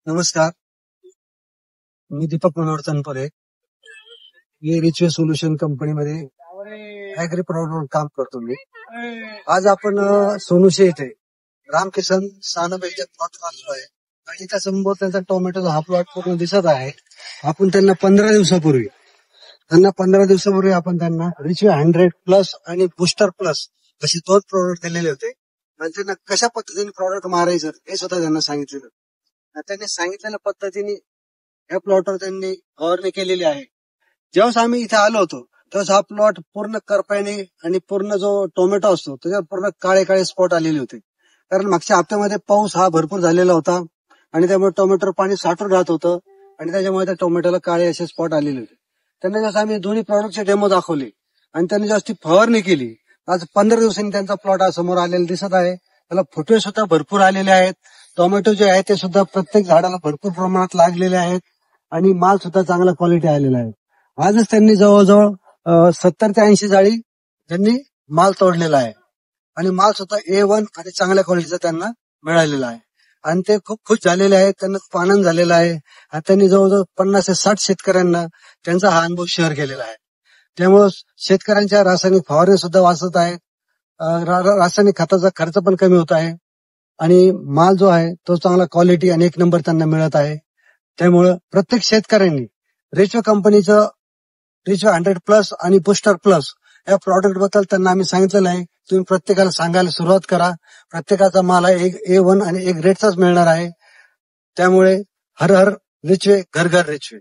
नमस्कार, मी दीपक मनोहर तनपुरे. मी रिचवे सोल्युशन कंपनीमध्ये ऍग्री प्रॉडक्टवर काम करतो मी. आज आपण सोनुशे इथे रामकिसन सानबेच्या प्लॉटवर आलेलो आहे आणि त्या समोर त्यांचा टोमॅटोचा हा प्लॉट पूर्ण दिसत आहे. आपण त्यांना 15 दिवसापूर्वी आपण त्यांना रिचवे 100+ आणि बुस्टर प्लस असे 2 प्रोडक्ट दिलेले होते आणि त्यांना कशा पद्धतीने प्रॉडक्ट मारायचं हे सुद्धा त्यांना सांगितलेलं. आणि त्यांनी सांगितलेल्या पद्धतीने या प्लॉटवर त्यांनी फवारणी केलेली आहे. जेव्हाच आम्ही इथे आलो होतो तेव्हा हा प्लॉट पूर्ण करप्याने आणि पूर्ण जो टोमॅटो असतो त्याच्यावर पूर्ण काळे काळे स्पॉट आलेले होते. कारण मागच्या हप्त्यामध्ये पाऊस हा भरपूर झालेला होता आणि त्यामुळे टोमॅटोवर पाणी साठून राहत होतं आणि त्याच्यामुळे त्या टोमॅटोला काळे असे स्पॉट आलेले होते. त्यांना जसं आम्ही दोन्ही प्रॉडक्टचे डेमो दाखवले आणि त्यांनी जेव्हा ती फवारणी केली, आज 15 दिवसांनी त्यांचा प्लॉट हा समोर आलेला दिसत आहे. त्याला फुटवे सुद्धा भरपूर आलेले आहेत. टोमॅटो जे आहे ते सुद्धा प्रत्येक झाडाला भरपूर प्रमाणात लागलेले आहेत आणि माल सुद्धा चांगला क्वालिटी आलेला आहे. आजच त्यांनी जवळजवळ 70 ते 80 जाळी त्यांनी माल तोडलेला आहे आणि माल सुद्धा A1 आणि चांगल्या क्वालिटीचा त्यांना मिळालेला आहे आणि ते खूप खुश झालेले आहेत. त्यांना खूप आनंद झालेला आहे आणि त्यांनी जवळजवळ 50 ते 60 शेतकऱ्यांना त्यांचा हा अनुभव शेअर केलेला आहे. त्यामुळे शेतकऱ्यांच्या रासायनिक फवारणी सुद्धा वाचत आहे. रासायनिक खताचा खर्च पण कमी होत आहे आणि माल जो आहे तो चांगला क्वालिटी आणि 1 नंबर त्यांना मिळत आहे. त्यामुळं प्रत्येक शेतकऱ्यांनी रिचवे कंपनीचं रिचवे 100+ आणि बुस्टर प्लस या प्रॉडक्ट बद्दल त्यांना आम्ही सांगितलेलं आहे. तुम्ही प्रत्येकाला सांगायला सुरुवात करा. प्रत्येकाचा माल हा A1 आणि A ग्रेडचाच मिळणार आहे. त्यामुळे हर हर रिचवे, घर घर रिचवे.